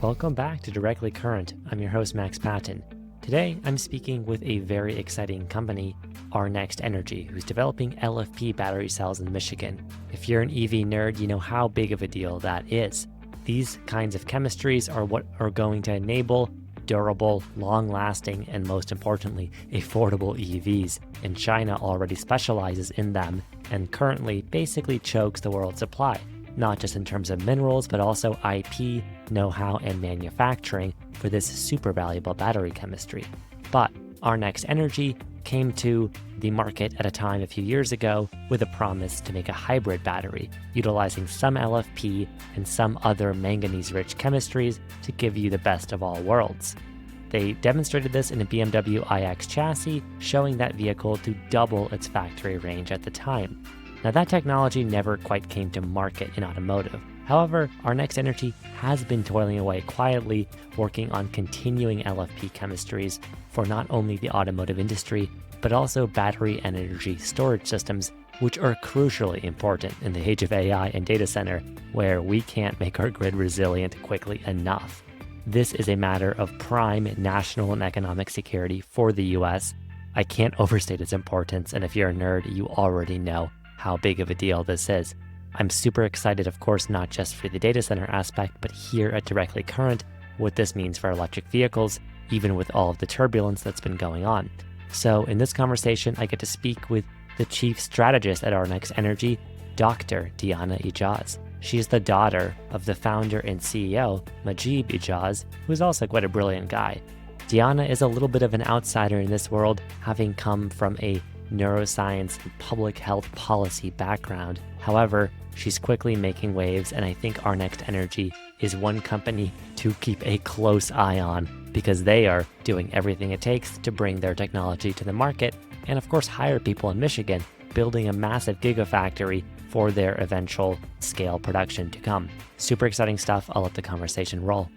Welcome back to Directly Current. I'm your host, Max Patton. Today, I'm speaking with a very exciting company, Our Next Energy, who's developing LFP battery cells in Michigan. If you're an EV nerd, you know how big of a deal that is. These kinds of chemistries are what are going to enable durable, long-lasting, and most importantly, affordable EVs. And China already specializes in them and currently basically chokes the world's supply, not just in terms of minerals, but also IP, know-how, and manufacturing for this super valuable battery chemistry. But Our Next Energy came to the market at a time a few years ago with a promise to make a hybrid battery, utilizing some LFP and some other manganese-rich chemistries to give you the best of all worlds. They demonstrated this in a BMW iX chassis, showing that vehicle to double its factory range at the time. Now, that technology never quite came to market in automotive. However, Our Next Energy has been toiling away quietly, working on continuing LFP chemistries for not only the automotive industry, but also battery and energy storage systems, which are crucially important in the age of AI and data center, where we can't make our grid resilient quickly enough. This is a matter of prime national and economic security for the US. I can't overstate its importance, and if you're a nerd, you already know how big of a deal this is. I'm super excited, of course, not just for the data center aspect, but here at Directly Current, what this means for electric vehicles, even with all of the turbulence that's been going on. So in this conversation, I get to speak with the chief strategist at Our Next Energy, Dr. Deeana Ijaz. She is the daughter of the founder and CEO, Majib Ijaz, who is also quite a brilliant guy. Deeana is a little bit of an outsider in this world, having come from a neuroscience and public health policy background. However, she's quickly making waves, and I think Our Next Energy is one company to keep a close eye on because they are doing everything it takes to bring their technology to the market and, of course, hire people in Michigan, building a massive gigafactory for their eventual scale production to come. Super exciting stuff. I'll let the conversation roll.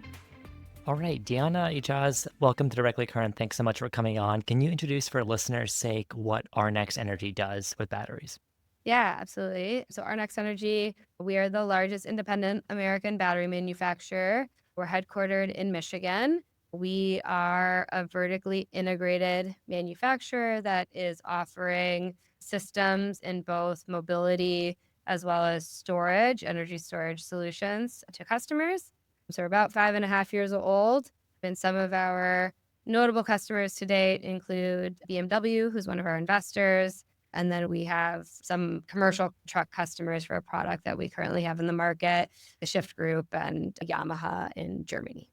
All right, Deeana, Ijaz, welcome to Directly Current. Thanks so much for coming on. Can you introduce, for listeners' sake, what Our Next Energy does with batteries? Yeah, absolutely. So Our Next Energy, we are the largest independent American battery manufacturer. We're headquartered in Michigan. We are a vertically integrated manufacturer that is offering systems in both mobility as well as storage, energy storage solutions to customers. So we're about 5.5 years old. And some of our notable customers to date include BMW, who's one of our investors. And then we have some commercial truck customers for a product that we currently have in the market, the Shift Group and Yamaha in Germany.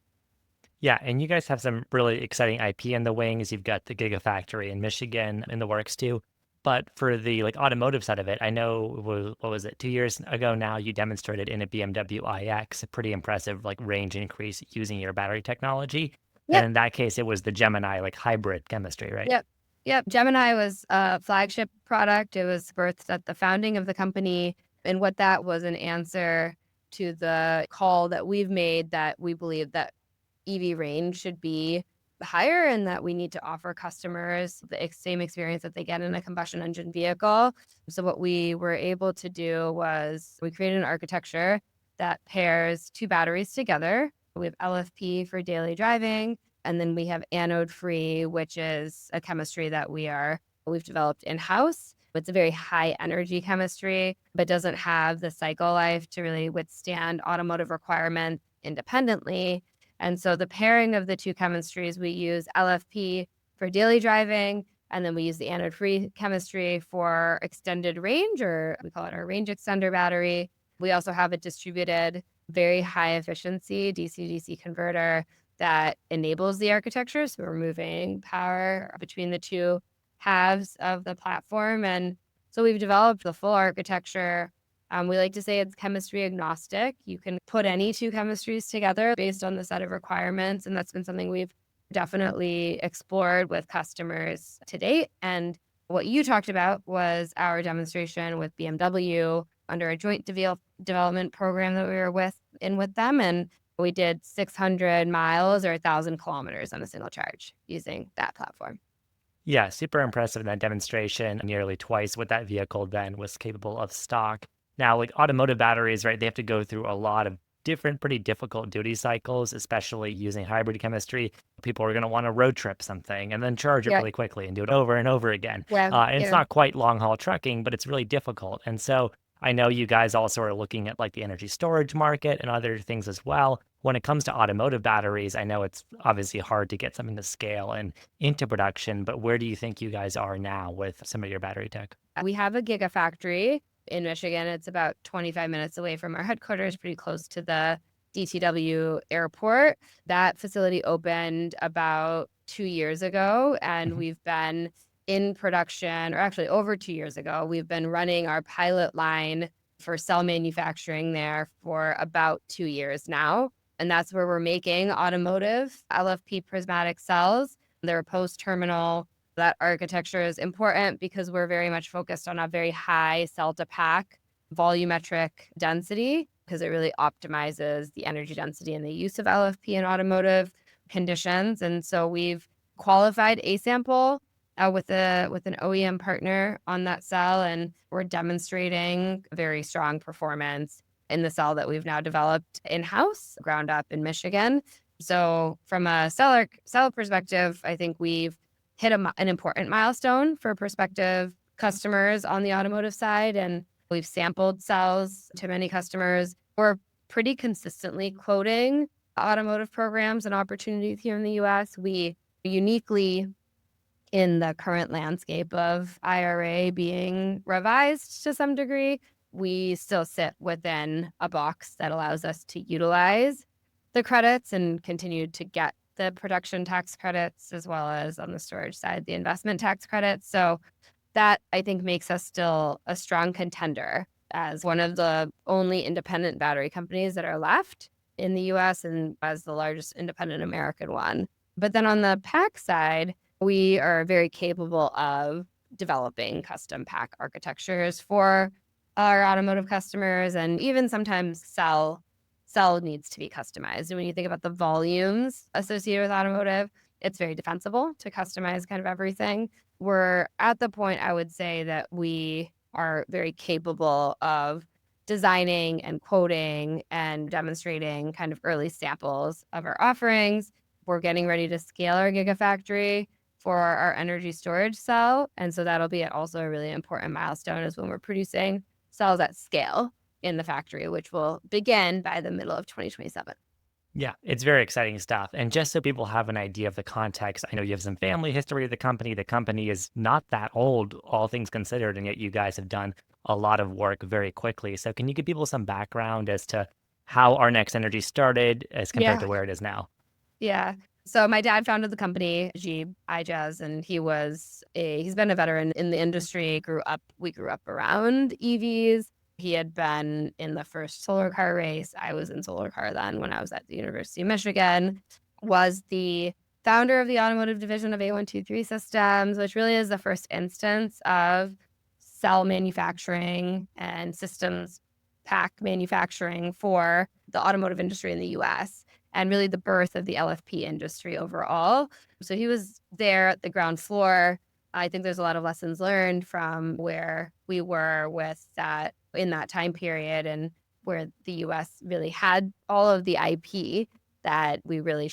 Yeah, and you guys have some really exciting IP in the wings. You've got the Gigafactory in Michigan in the works too. But for the automotive side of it, I know what was it, 2 years ago now, you demonstrated in a BMW iX a pretty impressive range increase using your battery technology. And Yep. in that case, it was the Gemini hybrid chemistry, right? Yep. Yep. Gemini was a flagship product. It was birthed at the founding of the company. And what that was an answer to the call that we've made that we believe that EV range should be higher and that we need to offer customers the same experience that they get in a combustion engine vehicle. So what we were able to do was we created an architecture that pairs two batteries together. We have LFP for daily driving, and then we have anode-free, which is a chemistry that we've developed in-house. It's a very high energy chemistry, but doesn't have the cycle life to really withstand automotive requirements independently. And so the pairing of the two chemistries, we use LFP for daily driving, and then we use the anode-free chemistry for extended range, or we call it our range extender battery. We also have a distributed, very high efficiency DC-DC converter that enables the architecture. So we're moving power between the two halves of the platform. And so we've developed the full architecture. We like to say it's chemistry agnostic. You can put any two chemistries together based on the set of requirements. And that's been something we've definitely explored with customers to date. And what you talked about was our demonstration with BMW under a joint development program that we were with them. And we did 600 miles or 1,000 kilometers on a single charge using that platform. Yeah, super impressive in that demonstration. Nearly twice what that vehicle then was capable of stock. Now, automotive batteries, right, they have to go through a lot of different, pretty difficult duty cycles, especially using hybrid chemistry. People are going to want to road trip something and then charge it Yeah. really quickly and do it over and over again. Yeah. And it's Yeah. not quite long haul trucking, but it's really difficult. And so I know you guys also are looking at like the energy storage market and other things as well. When it comes to automotive batteries, I know it's obviously hard to get something to scale and into production, but where do you think you guys are now with some of your battery tech? We have a gigafactory in Michigan. It's about 25 minutes away from our headquarters, pretty close to the DTW airport. That facility opened about 2 years ago, and Mhm. we've been in production, or actually over 2 years ago, we've been running our pilot line for cell manufacturing there for about 2 years now. And that's where we're making automotive LFP prismatic cells. They're post-terminal. That architecture is important because we're very much focused on a very high cell to pack volumetric density, because it really optimizes the energy density and the use of LFP in automotive conditions. And so we've qualified a sample with an OEM partner on that cell, and we're demonstrating very strong performance in the cell that we've now developed in-house, ground up in Michigan. So from a cell perspective, I think we've hit an important milestone for prospective customers on the automotive side, and we've sampled cells to many customers. We're pretty consistently quoting automotive programs and opportunities here in the US. We uniquely, in the current landscape of IRA being revised to some degree, we still sit within a box that allows us to utilize the credits and continue to get the production tax credits, as well as on the storage side, the investment tax credits. So that, I think, makes us still a strong contender as one of the only independent battery companies that are left in the US, and as the largest independent American one. But then on the pack side, we are very capable of developing custom pack architectures for our automotive customers, and even sometimes cell needs to be customized. And when you think about the volumes associated with automotive, it's very defensible to customize kind of everything. We're at the point, I would say, that we are very capable of designing and quoting and demonstrating kind of early samples of our offerings. We're getting ready to scale our gigafactory for our energy storage cell. And so that'll be also a really important milestone, is when we're producing cells at scale in the factory, which will begin by the middle of 2027. Yeah, it's very exciting stuff. And just so people have an idea of the context, I know you have some family history of the company. The company is not that old, all things considered, and yet you guys have done a lot of work very quickly. So can you give people some background as to how Our Next Energy started as compared Yeah. to where it is now? Yeah. So my dad founded the company, Ijaz, and he's been a veteran in the industry. We grew up around EVs. He had been in the first solar car race. I was in solar car then when I was at the University of Michigan. Was the founder of the automotive division of A123 Systems, which really is the first instance of cell manufacturing and systems pack manufacturing for the automotive industry in the US, and really the birth of the LFP industry overall. So he was there at the ground floor. I think there's a lot of lessons learned from where we were with that in that time period, and where the US really had all of the IP that we really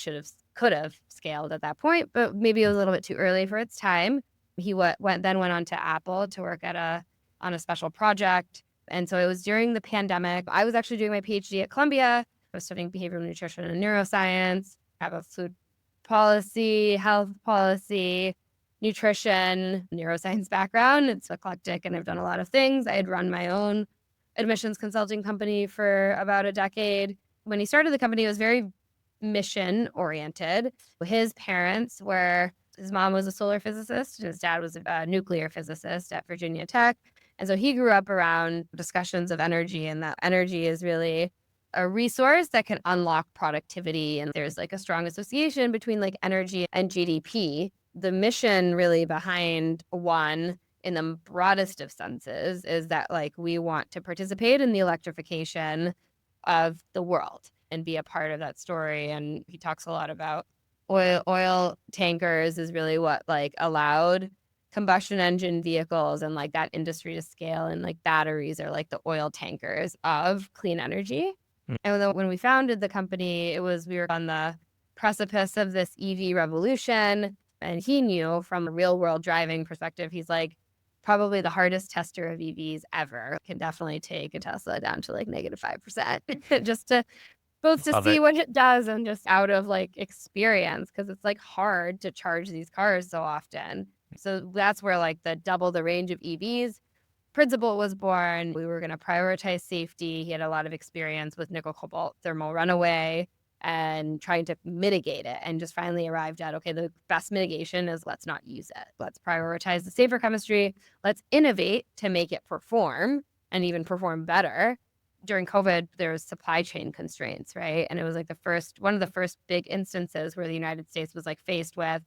could have scaled at that point, but maybe it was a little bit too early for its time. He went on to Apple to work on a special project. And so it was during the pandemic. I was actually doing my PhD at Columbia. I was studying behavioral nutrition and neuroscience. I have a food policy, health policy, nutrition, neuroscience background. It's eclectic, and I've done a lot of things. I had run my own admissions consulting company for about a decade. When he started the company, it was very mission oriented. His mom was a solar physicist, and his dad was a nuclear physicist at Virginia Tech. And so he grew up around discussions of energy, and that energy is really a resource that can unlock productivity. And there's like a strong association between like energy and GDP. The mission really behind one, in the broadest of senses, is that like we want to participate in the electrification of the world and be a part of that story. And he talks a lot about oil tankers is really what like allowed combustion engine vehicles and like that industry to scale, and like batteries are like the oil tankers of clean energy. And then when we founded the company, we were on the precipice of this EV revolution. And he knew from a real world driving perspective, he's like, probably the hardest tester of EVs ever. Can definitely take a Tesla down to like -5%, just to both to Love see it. what it does and just out of like experience, because it's like hard to charge these cars so often. So that's where like the double the range of EVs principle was born. We were going to prioritize safety. He had a lot of experience with nickel cobalt thermal runaway and trying to mitigate it, and just finally arrived at, okay, the best mitigation is let's not use it. Let's prioritize the safer chemistry. Let's innovate to make it perform and even perform better. During COVID, there was supply chain constraints, right? And it was like one of the first big instances where the United States was like faced with,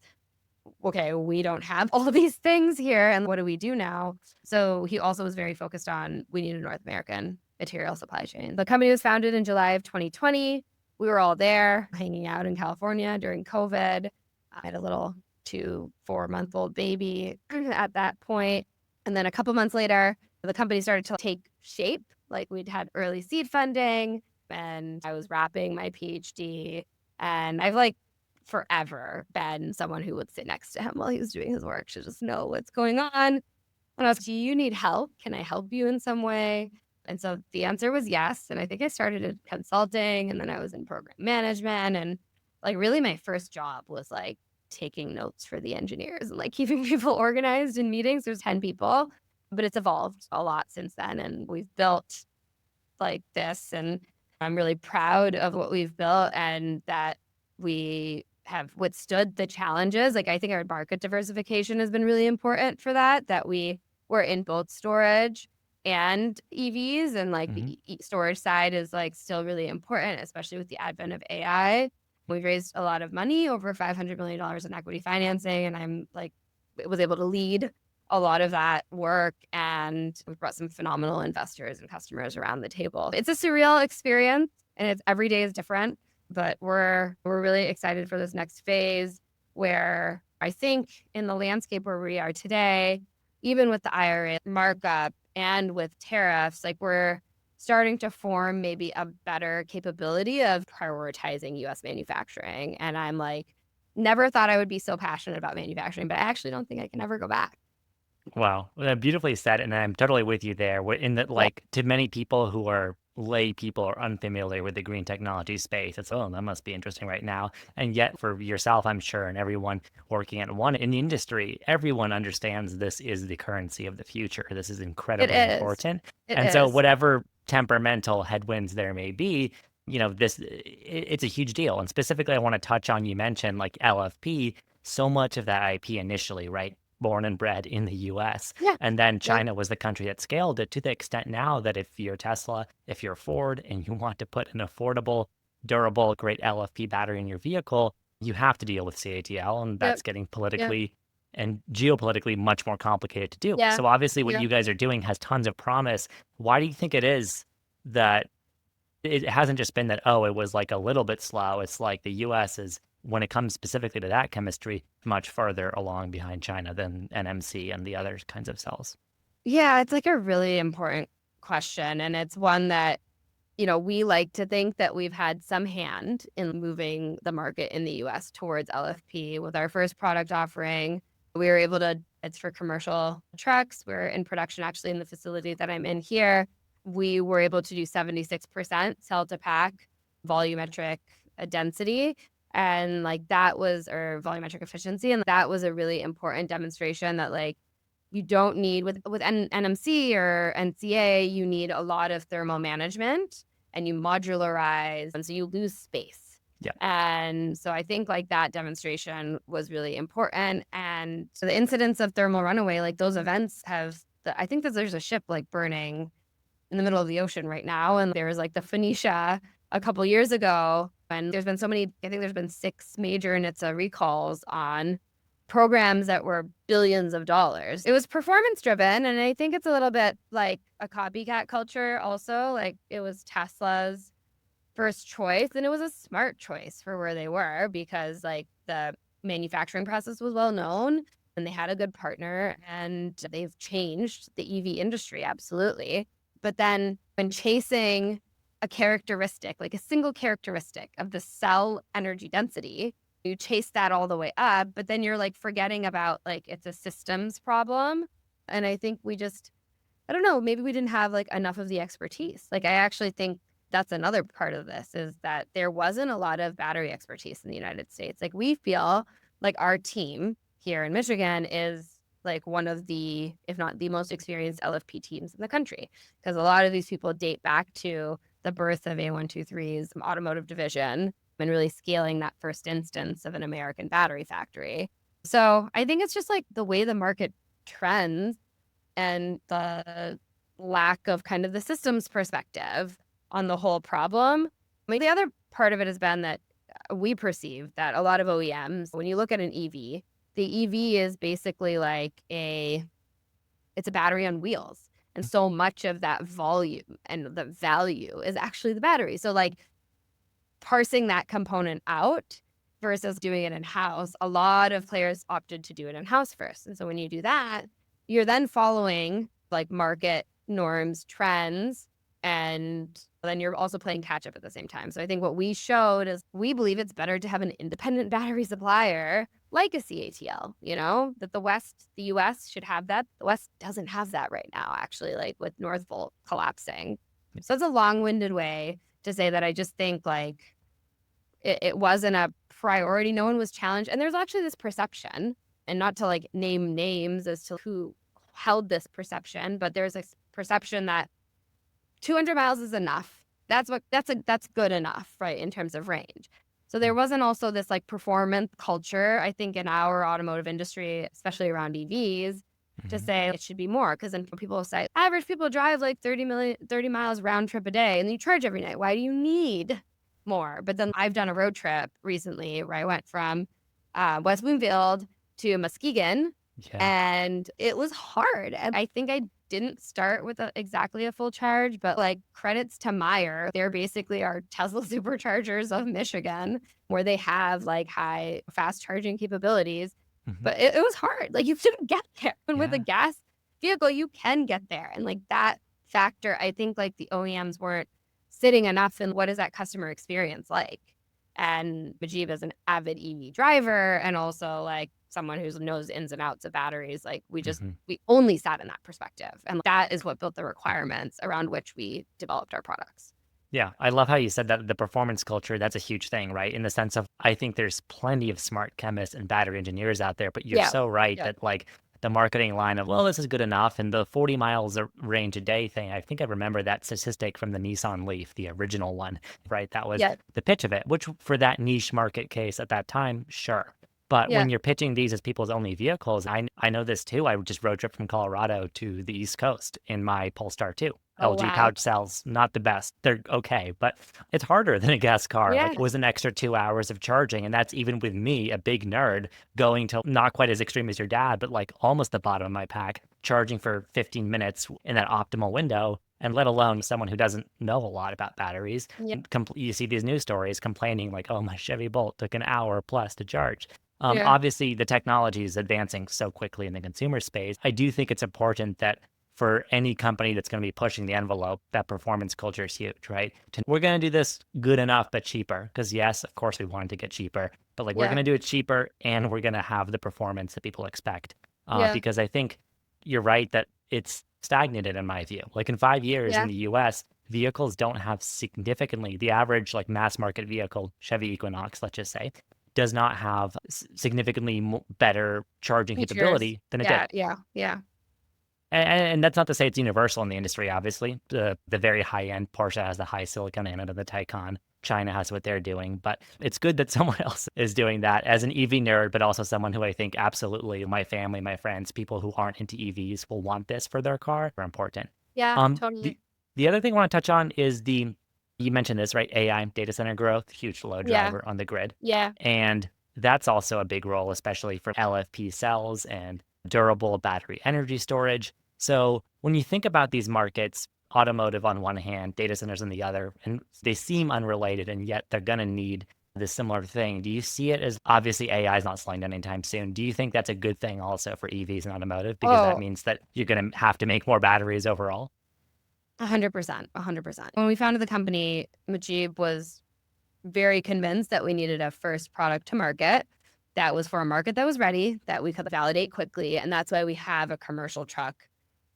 okay, we don't have all these things here, and what do we do now? So he also was very focused on, we need a North American material supply chain. The company was founded in July of 2020. We were all there hanging out in California during COVID. I had a little 4-month-old baby at that point. And then a couple months later, the company started to take shape. Like we'd had early seed funding, and I was wrapping my PhD, and I've like forever been someone who would sit next to him while he was doing his work to just know what's going on. And I was like, do you need help? Can I help you in some way? And so the answer was yes. And I think I started in consulting, and then I was in program management. And like really my first job was like taking notes for the engineers and like keeping people organized in meetings. There's 10 people, but it's evolved a lot since then. And we've built like this. And I'm really proud of what we've built and that we have withstood the challenges. Like I think our market diversification has been really important for that we were in both storage and EVs, and like Hmm. the storage side is like still really important, especially with the advent of AI. We've raised a lot of money, over $500 million in equity financing, and I'm like was able to lead a lot of that work, and we've brought some phenomenal investors and customers around the table. It's a surreal experience, and it's every day is different, but we're really excited for this next phase, where I think in the landscape where we are today, even with the IRA markup and with tariffs, like we're starting to form maybe a better capability of prioritizing US manufacturing. And I'm like, never thought I would be so passionate about manufacturing, but I actually don't think I can ever go back. Wow, beautifully said, and I'm totally with you there. In that, Yeah. like, to many people who are lay people or unfamiliar with the green technology space, it's oh, that must be interesting right now. And yet, for yourself, I'm sure, and everyone working at one in the industry, everyone understands this is the currency of the future. This is It incredibly is. important, It and so is. whatever temperamental headwinds there may be, it's a huge deal. And specifically, I want to touch on, you mentioned like LFP. So much of that IP initially, right? Born and bred in the US. Yeah. And then Yep. China was the country that scaled it to the extent now that if you're Tesla, if you're Ford, and you want to put an affordable, durable, great LFP battery in your vehicle, you have to deal with CATL. And Yep. that's getting Yep. politically and geopolitically much more complicated to do. Yeah. So obviously, what Yeah. you guys are doing has tons of promise. Why do you think it is that it hasn't just been that, oh, it was like a little bit slow? It's like the US is, when it comes specifically to that chemistry, much further along behind China than NMC and the other kinds of cells. Yeah, it's like a really important question. And it's one that, we like to think that we've had some hand in moving the market in the US towards LFP. With our first product offering, we were able to, it's for commercial trucks. We're in production actually in the facility that I'm in here. We were able to do 76% cell to pack volumetric density. And like that was, or volumetric efficiency. And that was a really important demonstration that like, you don't need with NMC or NCA, you need a lot of thermal management, and you modularize, and so you lose space. Yeah. And so I think like that demonstration was really important. And so the incidents of thermal runaway, like those events I think that there's a ship like burning in the middle of the ocean right now. And there was like the Phoenicia a couple years ago. And there's been so many, I think there's been 6 major NHTSA recalls on programs that were billions of dollars. It was performance driven. And I think it's a little bit like a copycat culture also. Like it was Tesla's first choice, and it was a smart choice for where they were, because like the manufacturing process was well known and they had a good partner, and they've changed the EV industry absolutely. But then when chasing a characteristic, like a single characteristic of the cell energy density. You chase that all the way up, but then you're like forgetting about like it's a systems problem. And I think I don't know, maybe we didn't have like enough of the expertise. Like I actually think that's another part of this is that there wasn't a lot of battery expertise in the United States. Like we feel like our team here in Michigan is like one of the, if not the most experienced LFP teams in the country, because a lot of these people date back to the birth of A123's automotive division and really scaling that first instance of an American battery factory. So I think it's just like the way the market trends and the lack of kind of the systems perspective on the whole problem. I mean, the other part of it has been that we perceive that a lot of OEMs, when you look at an EV, the EV is basically like it's a battery on wheels. And so much of that volume and the value is actually the battery. So like parsing that component out versus doing it in-house, a lot of players opted to do it in-house first. And so when you do that, you're then following like market norms, trends, and then you're also playing catch up at the same time. So I think what we showed is we believe it's better to have an independent battery supplier like a CATL, that the US should have that. The West doesn't have that right now, actually, like with Northvolt collapsing. So it's a long-winded way to say that I just think like it wasn't a priority. No one was challenged. And there's actually this perception, and not to like name names as to who held this perception, but there's a perception that 200 miles is enough. That's good enough, right, in terms of range. So there wasn't also this like performance culture, I think, in our automotive industry, especially around EVs, to say it should be more. Because then people say, average people drive like 30 miles round trip a day and you charge every night. Why do you need more? But then I've done a road trip recently where I went from West Bloomfield to Muskegon, and it was hard. And I think I didn't start with exactly a full charge, but like credits to Meyer. They're basically our Tesla superchargers of Michigan, where they have like high fast charging capabilities. But it was hard. Like you couldn't get there. And with a gas vehicle, you can get there. And like that factor, I think like the OEMs weren't sitting enough in what is that customer experience like. And Majib is an avid EV driver and also like someone who knows ins and outs of batteries. Like we only sat in that perspective. And that is what built the requirements around which we developed our products. Yeah, I love how you said that the performance culture, that's a huge thing, right? In the sense of, I think there's plenty of smart chemists and battery engineers out there, but you're so right that like the marketing line of, well, this is good enough. And the 40 miles range a day thing, I think I remember that statistic from the Nissan Leaf, the original one, right? That was the pitch of it, which for that niche market case at that time, sure. But when you're pitching these as people's only vehicles, I know this too. I just road trip from Colorado to the East Coast in my Polestar 2. LG pouch cells, not the best. They're okay, but it's harder than a gas car. Like it was an extra 2 hours of charging. And that's even with me, a big nerd, going to not quite as extreme as your dad, but like almost the bottom of my pack, charging for 15 minutes in that optimal window. And let alone someone who doesn't know a lot about batteries. You see these news stories complaining like, oh, my Chevy Bolt took an hour plus to charge. Obviously, the technology is advancing so quickly in the consumer space. I do think it's important that for any company that's going to be pushing the envelope, that performance culture is huge, right? We're going to do this good enough, but cheaper. Because yes, of course, we wanted to get cheaper. But like we're going to do it cheaper and we're going to have the performance that people expect. Because I think you're right that it's stagnated in my view. Like in 5 years in the US, vehicles don't have significantly, the average like mass market vehicle, Chevy Equinox, let's just say, does not have significantly better charging capability than it did. And that's not to say it's universal in the industry, obviously. The very high end, Porsche has the high silicon anode of the Taycan. China has what they're doing. But it's good that someone else is doing that as an EV nerd, but also someone who I think absolutely my family, my friends, people who aren't into EVs will want this for their car are important. Totally. The other thing I want to touch on is you mentioned this, right? AI, data center growth, huge load driver on the grid. And that's also a big role, especially for LFP cells and durable battery energy storage. So when you think about these markets, automotive on one hand, data centers on the other, and they seem unrelated, and yet they're going to need this similar thing. Do you see it as, obviously AI is not slowing down anytime soon. Do you think that's a good thing also for EVs and automotive? Because that means that you're going to have to make more batteries overall. 100%, 100%. When we founded the company, Mujib was very convinced that we needed a first product to market that was for a market that was ready, that we could validate quickly. And that's why we have a commercial truck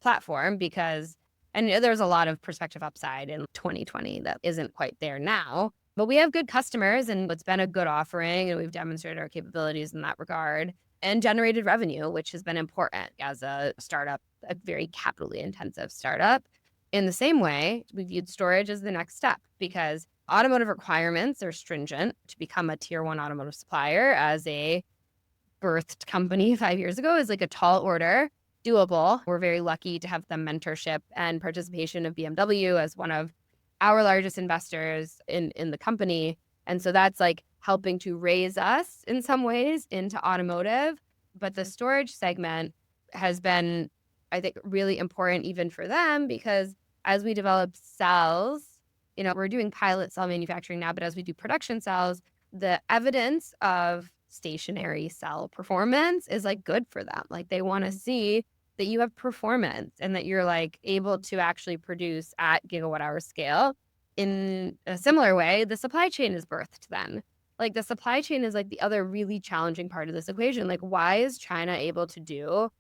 platform because, and there's a lot of prospective upside in 2020 that isn't quite there now. But we have good customers and it's been a good offering and we've demonstrated our capabilities in that regard and generated revenue, which has been important as a startup, a very capitally intensive startup. In the same way, we viewed storage as the next step because automotive requirements are stringent to become a tier one automotive supplier as a birthed company 5 years ago is like a tall order, doable. We're very lucky to have the mentorship and participation of BMW as one of our largest investors in the company. And so that's like helping to raise us in some ways into automotive. But the storage segment has been, I think, really important even for them because as we develop cells, we're doing pilot cell manufacturing now, but as we do production cells, the evidence of stationary cell performance is like good for them. Like they want to see that you have performance and that you're like able to actually produce at gigawatt hour scale. In a similar way, the supply chain is birthed then. Like the supply chain is like the other really challenging part of this equation. Like why is China able to do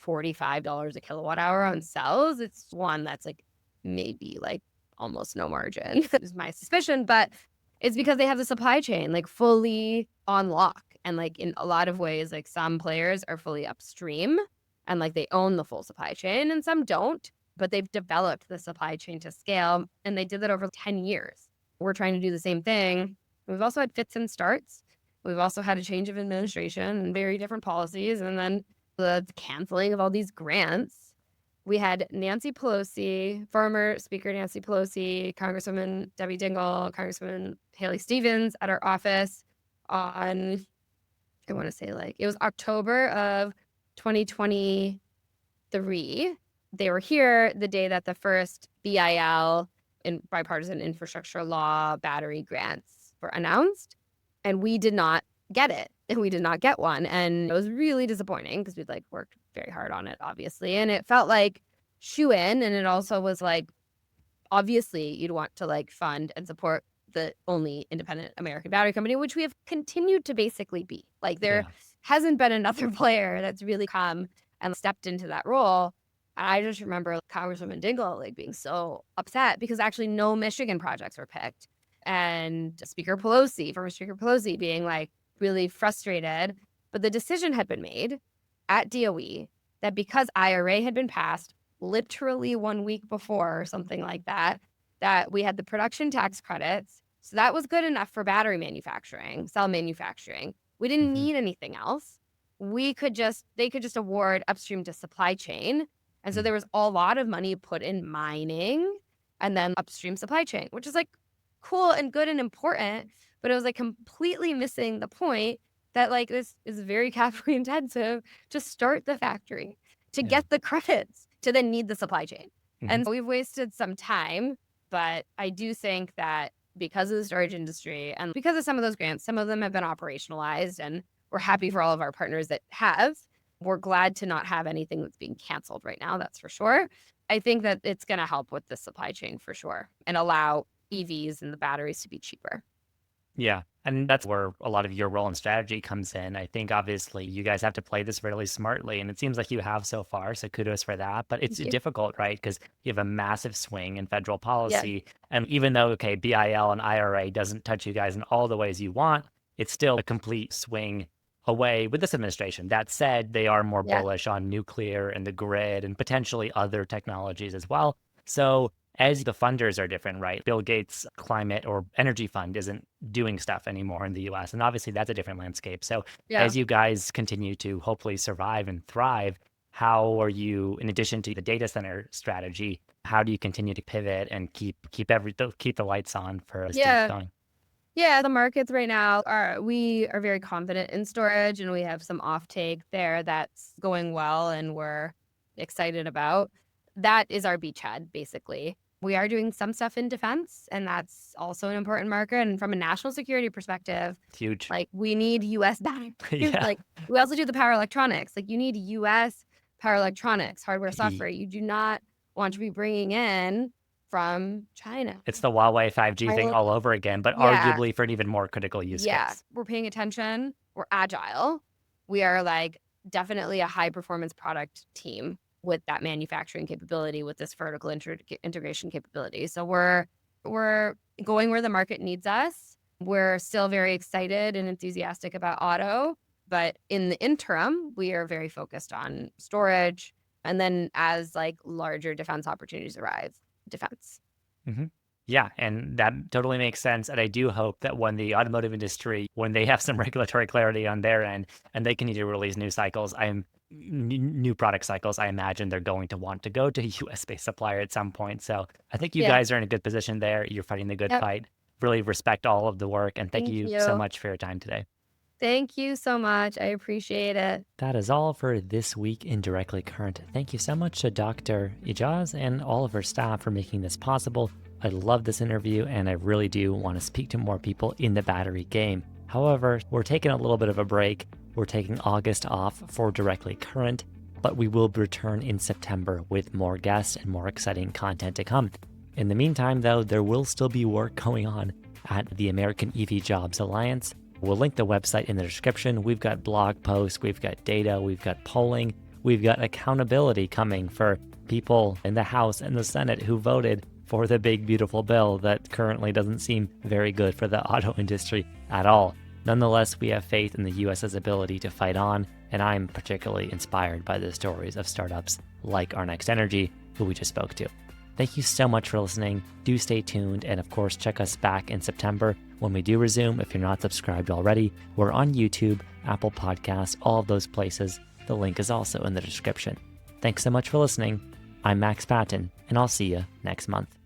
$45 a kilowatt hour on cells? It's one that's like maybe like almost no margin is my suspicion, but it's because they have the supply chain like fully on lock. And like in a lot of ways, like some players are fully upstream and like they own the full supply chain and some don't, but they've developed the supply chain to scale and they did that over 10 years. We're trying to do the same thing. We've also had fits and starts. We've also had a change of administration and very different policies and then the canceling of all these grants. We had Nancy Pelosi, former Speaker Nancy Pelosi, Congresswoman Debbie Dingell, Congresswoman Haley Stevens at our office on, I want to say like, it was October of 2023. They were here the day that the first BIL, in bipartisan infrastructure law, battery grants were announced. And we did not get it. And we did not get one. And it was really disappointing because we'd like worked very hard on it, obviously. And it felt like shoe in. And it also was like, obviously, you'd want to like fund and support the only independent American battery company, which we have continued to basically be. Like there hasn't been another player that's really come and stepped into that role. And I just remember Congresswoman Dingell like being so upset because actually no Michigan projects were picked. And Speaker Pelosi, former Speaker Pelosi being like really frustrated. But the decision had been made at DOE that because IRA had been passed literally 1 week before or something like that, that we had the production tax credits. So that was good enough for battery manufacturing, cell manufacturing. We didn't need anything else. They could just award upstream to supply chain. And so there was a lot of money put in mining and then upstream supply chain, which is like cool and good and important, but it was like completely missing the point that like this is very capital intensive to start the factory, to get the credits, to then need the supply chain. And we've wasted some time, but I do think that because of the storage industry and because of some of those grants, some of them have been operationalized and we're happy for all of our partners that have. We're glad to not have anything that's being canceled right now, that's for sure. I think that it's going to help with the supply chain for sure and allow EVs and the batteries to be cheaper. Yeah. And that's where a lot of your role and strategy comes in. I think obviously you guys have to play this really smartly, and it seems like you have so far. So kudos for that. But it's difficult, right? Because you have a massive swing in federal policy. And even though, okay, BIL and IRA doesn't touch you guys in all the ways you want, it's still a complete swing away with this administration. That said, they are more bullish on nuclear and the grid and potentially other technologies as well. So as the funders are different, right? Bill Gates' climate or energy fund isn't doing stuff anymore in the US. And obviously that's a different landscape. So as you guys continue to hopefully survive and thrive, how are you, in addition to the data center strategy, how do you continue to pivot and keep the lights on for us to keep going? Yeah, the markets right now we are very confident in storage and we have some offtake there that's going well and we're excited about. That is our beachhead, basically. We are doing some stuff in defense, and that's also an important market. And from a national security perspective, it's huge. Like we need U.S. batteries. Like we also do the power electronics. Like you need U.S. power electronics, hardware, software. You do not want to be bringing in from China. It's the Huawei 5G thing all over again, but Yeah. arguably for an even more critical use case. We're paying attention. We're agile. We are like definitely a high performance product team with that manufacturing capability, with this vertical integration capability. So we're going where the market needs us. We're still very excited and enthusiastic about auto, but in the interim, we are very focused on storage. And then as like larger defense opportunities arrive, defense. hmm Yeah, and that totally makes sense. And I do hope that when the automotive industry, when they have some regulatory clarity on their end and they continue to release new cycles, new product cycles, I imagine they're going to want to go to a US-based supplier at some point. So I think you guys are in a good position there. You're fighting the good fight. Really respect all of the work. And thank you so much for your time today. Thank you so much. I appreciate it. That is all for this week in Directly Current. Thank you so much to Dr. Ijaz and all of her staff for making this possible. I love this interview, and I really do want to speak to more people in the battery game. However, we're taking a little bit of a break. We're taking August off for Directly Current, but we will return in September with more guests and more exciting content to come. In the meantime, though, there will still be work going on at the American EV Jobs Alliance. We'll link the website in the description. We've got blog posts, we've got data, we've got polling, we've got accountability coming for people in the House and the Senate who voted for the big, beautiful bill that currently doesn't seem very good for the auto industry at all. Nonetheless, we have faith in the US's ability to fight on, and I'm particularly inspired by the stories of startups like Our Next Energy, who we just spoke to. Thank you so much for listening. Do stay tuned, and of course, check us back in September when we do resume. If you're not subscribed already, we're on YouTube, Apple Podcasts, all of those places. The link is also in the description. Thanks so much for listening. I'm Max Patton, and I'll see you next month.